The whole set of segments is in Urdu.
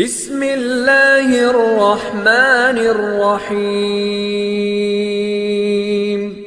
بسم اللہ الرحمن الرحیم۔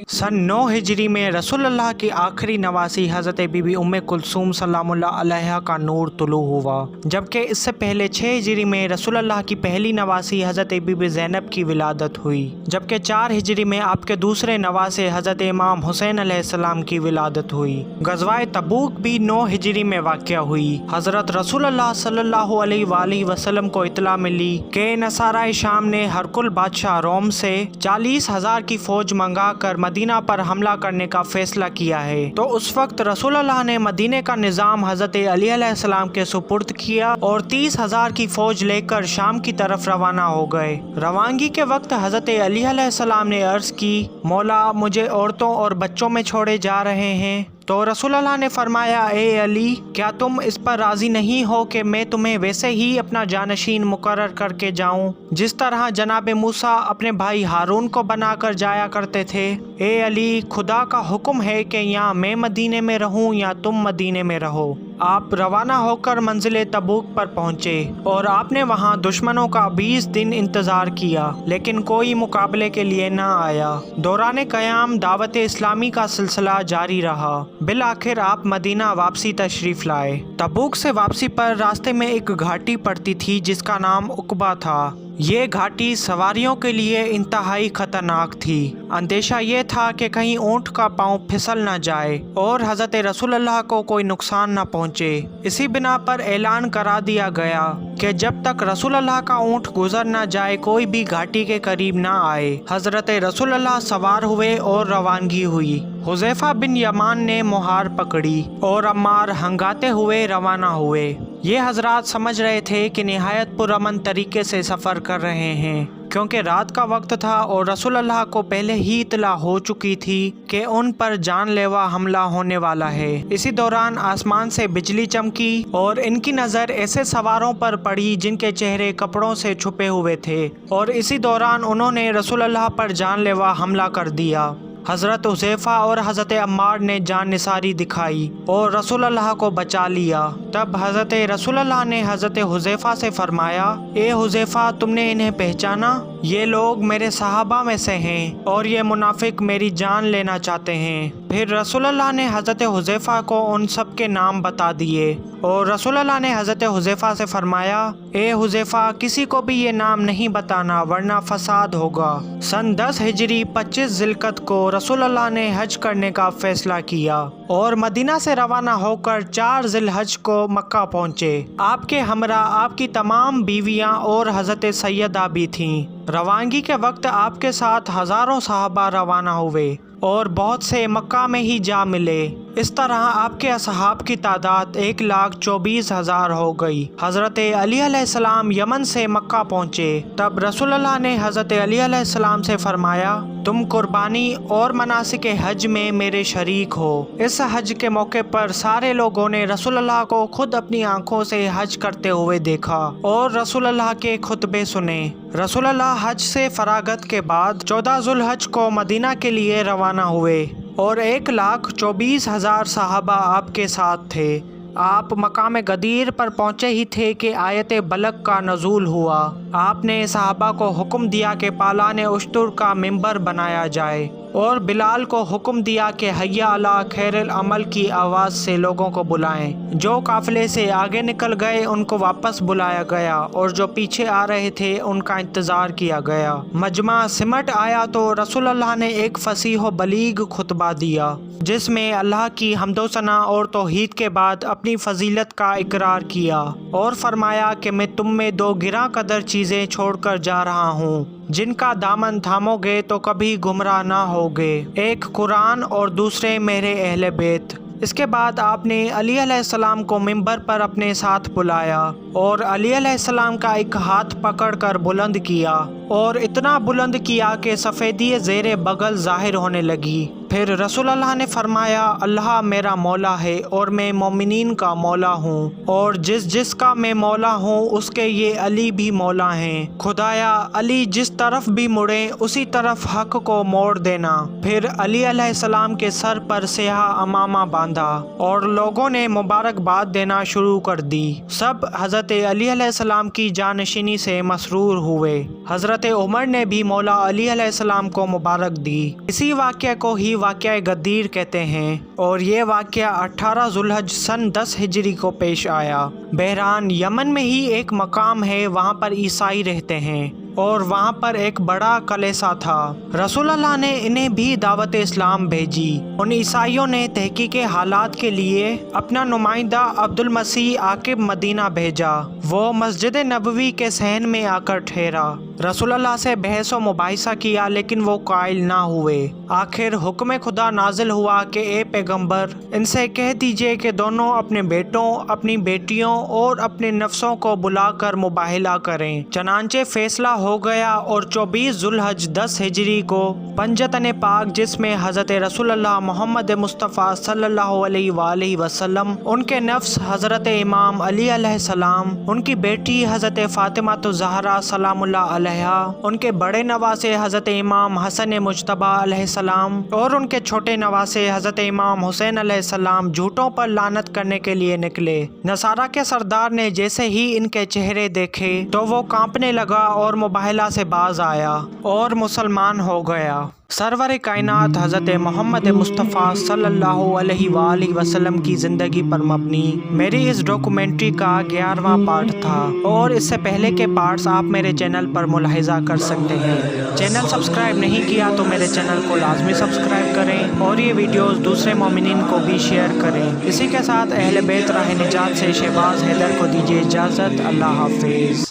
سن 9 ہجری میں رسول اللہ کی آخری نواسی حضرت بی بی ام کلثوم سلام اللہ علیہا کا نور طلوع ہوا، جبکہ اس سے پہلے 6 ہجری میں رسول اللہ کی پہلی نواسی حضرت بی بی زینب کی ولادت ہوئی، جبکہ 4 ہجری میں آپ کے دوسرے نواسے حضرت امام حسین علیہ السلام کی ولادت ہوئی۔ غزوہ تبوک بھی 9 ہجری میں واقع ہوئی۔ حضرت رسول اللہ صلی اللہ علیہ وآلہ وسلم کو اطلاع ملی کہ نصارۂ شام نے ہرقل بادشاہ روم سے 40,000 کی فوج منگا کر مدینہ پر حملہ کرنے کا فیصلہ کیا ہے، تو اس وقت رسول اللہ نے مدینے کا نظام حضرت علی علیہ السلام کے سپرد کیا اور 30,000 کی فوج لے کر شام کی طرف روانہ ہو گئے۔ روانگی کے وقت حضرت علی علیہ السلام نے عرض کی، مولا مجھے عورتوں اور بچوں میں چھوڑے جا رہے ہیں، تو رسول اللہ نے فرمایا، اے علی، کیا تم اس پر راضی نہیں ہو کہ میں تمہیں ویسے ہی اپنا جانشین مقرر کر کے جاؤں جس طرح جناب موسیٰ اپنے بھائی ہارون کو بنا کر جایا کرتے تھے؟ اے علی، خدا کا حکم ہے کہ یا میں مدینے میں رہوں یا تم مدینے میں رہو۔ آپ روانہ ہو کر منزل تبوک پر پہنچے اور آپ نے وہاں دشمنوں کا 20 دن انتظار کیا، لیکن کوئی مقابلے کے لیے نہ آیا۔ دوران قیام دعوت اسلامی کا سلسلہ جاری رہا۔ بالآخر آپ مدینہ واپسی تشریف لائے۔ تبوک سے واپسی پر راستے میں ایک گھاٹی پڑتی تھی جس کا نام عقبہ تھا۔ یہ گھاٹی سواریوں کے لیے انتہائی خطرناک تھی۔ اندیشہ یہ تھا کہ کہیں اونٹ کا پاؤں پھسل نہ جائے اور حضرت رسول اللہ کو کوئی نقصان نہ پہنچے۔ اسی بنا پر اعلان کرا دیا گیا کہ جب تک رسول اللہ کا اونٹ گزر نہ جائے کوئی بھی گھاٹی کے قریب نہ آئے۔ حضرت رسول اللہ سوار ہوئے اور روانگی ہوئی۔ حذیفہ بن یمان نے مہار پکڑی اور عمار ہنگاتے ہوئے روانہ ہوئے۔ یہ حضرات سمجھ رہے تھے کہ نہایت پرامن طریقے سے سفر کر رہے ہیں، کیونکہ رات کا وقت تھا اور رسول اللہ کو پہلے ہی اطلاع ہو چکی تھی کہ ان پر جان لیوا حملہ ہونے والا ہے۔ اسی دوران آسمان سے بجلی چمکی اور ان کی نظر ایسے سواروں پر پڑی جن کے چہرے کپڑوں سے چھپے ہوئے تھے، اور اسی دوران انہوں نے رسول اللہ پر جان لیوا حملہ کر دیا۔ حضرت حذیفہ اور حضرت عمار نے جان نثاری دکھائی اور رسول اللہ کو بچا لیا۔ تب حضرت رسول اللہ نے حضرت حذیفہ سے فرمایا، اے حذیفہ، تم نے انہیں پہچانا؟ یہ لوگ میرے صحابہ میں سے ہیں اور یہ منافق میری جان لینا چاہتے ہیں۔ پھر رسول اللہ نے حضرت حذیفہ کو ان سب کے نام بتا دیے اور رسول اللہ نے حضرت حذیفہ سے فرمایا، اے حذیفہ، کسی کو بھی یہ نام نہیں بتانا ورنہ فساد ہوگا۔ سن 10 ہجری 25 ذی القعدہ کو رسول اللہ نے حج کرنے کا فیصلہ کیا اور مدینہ سے روانہ ہو کر 4 ذی الحج کو مکہ پہنچے۔ آپ کے ہمراہ آپ کی تمام بیویاں اور حضرت سیدہ بھی تھیں۔ روانگی کے وقت آپ کے ساتھ ہزاروں صحابہ روانہ ہوئے اور بہت سے مکہ میں ہی جا ملے۔ اس طرح آپ کے اصحاب کی تعداد 1,24,000 ہو گئی۔ حضرت علی علیہ السلام یمن سے مکہ پہنچے۔ تب رسول اللہ نے حضرت علی علیہ السلام سے فرمایا، تم قربانی اور مناسک حج میں میرے شریک ہو۔ اس حج کے موقع پر سارے لوگوں نے رسول اللہ کو خود اپنی آنکھوں سے حج کرتے ہوئے دیکھا اور رسول اللہ کے خطبے سنے۔ رسول اللہ حج سے فراغت کے بعد 14 ذو الحج کو مدینہ کے لیے روانہ ہوئے اور 1,24,000 صحابہ آپ کے ساتھ تھے۔ آپ مقام غدیر پر پہنچے ہی تھے کہ آیت بلق کا نزول ہوا۔ آپ نے صحابہ کو حکم دیا کہ پالان اشتر کا منبر بنایا جائے اور بلال کو حکم دیا کہ حیا علی خیر العمل کی آواز سے لوگوں کو بلائیں۔ جو قافلے سے آگے نکل گئے ان کو واپس بلایا گیا اور جو پیچھے آ رہے تھے ان کا انتظار کیا گیا۔ مجمع سمٹ آیا تو رسول اللہ نے ایک فصیح و بلیغ خطبہ دیا جس میں اللہ کی حمد و ثنا اور توحید کے بعد اپنی فضیلت کا اقرار کیا اور فرمایا کہ میں تم میں 2 گراں قدر چیزیں چھوڑ کر جا رہا ہوں جن کا دامن تھامو گے تو کبھی گمراہ نہ ہوگے، ایک قرآن اور دوسرے میرے اہل بیت۔ اس کے بعد آپ نے علی علیہ السلام کو منبر پر اپنے ساتھ بلایا اور علی علیہ السلام کا ایک ہاتھ پکڑ کر بلند کیا اور اتنا بلند کیا کہ سفیدی زیر بغل ظاہر ہونے لگی۔ پھر رسول اللہ نے فرمایا اللہ میرا مولا ہے اور میں مومنین کا مولا ہوں، اور جس کا میں مولا ہوں اس کے یہ علی بھی مولا ہیں، خدایا علی جس طرف بھی مڑے اسی طرف حق کو موڑ دینا۔ پھر علی علیہ السلام کے سر پر سیاہ امامہ باندھا اور لوگوں نے مبارکباد دینا شروع کر دی۔ سب حضرت علی علیہ السلام کی جانشینی سے مسرور ہوئے۔ حضرت عمر نے بھی مولا علی علیہ السلام کو مبارک دی۔ اسی واقعہ کو ہی واقعہ غدیر کہتے ہیں، اور یہ واقعہ 18 ذوالحج سن 10 ہجری کو پیش آیا۔ بحران یمن میں ہی ایک مقام ہے، وہاں پر عیسائی رہتے ہیں اور وہاں پر ایک بڑا کلیسا تھا۔ رسول اللہ نے انہیں بھی دعوت اسلام بھیجی۔ ان عیسائیوں نے تحقیق حالات کے لیے اپنا نمائندہ عبد المسیح عاقب مدینہ بھیجا۔ وہ مسجد نبوی کے صحن میں آ کر ٹھہرا، رسول اللہ سے بحث و مباحثہ کیا لیکن وہ قائل نہ ہوئے۔ آخر حکم خدا نازل ہوا کہ اے پیغمبر ان سے کہہ دیجئے کہ دونوں اپنے بیٹوں، اپنی بیٹیوں اور اپنے نفسوں کو بلا کر مباہلہ کریں۔ چنانچہ فیصلہ ہو گیا، اور 24 ذوالحج 10 ہجری کو پنجتن پاک جس میں حضرت رسول اللہ محمد مصطفیٰ صلی اللہ علیہ وآلہ وسلم، ان کے نفس حضرت امام علی علیہ السلام، ان کی بیٹی حضرت فاطمہ الزہرا سلام اللہ علیہا، ان کے بڑے نواسے حضرت امام حسن مجتبی علیہ السلام اور ان کے چھوٹے نواسے حضرت امام حسین علیہ السلام جھوٹوں پر لعنت کرنے کے لیے نکلے۔ نصارہ کے سردار نے جیسے ہی ان کے چہرے دیکھے تو وہ کانپنے لگا اور مباہلہ سے باز آیا اور مسلمان ہو گیا۔ سرور کائنات حضرت محمد مصطفیٰ صلی اللہ علیہ وآلہ وسلم کی زندگی پر مبنی میری اس ڈاکومنٹری کا 11واں پارٹ تھا، اور اس سے پہلے کے پارٹس آپ میرے چینل پر ملاحظہ کر سکتے ہیں۔ چینل سبسکرائب نہیں کیا تو میرے چینل کو لازمی سبسکرائب کریں اور یہ ویڈیوز دوسرے مومنین کو بھی شیئر کریں۔ اسی کے ساتھ اہل بیت راہ نجات سے شہباز حیدر کو دیجیے اجازت۔ اللہ حافظ۔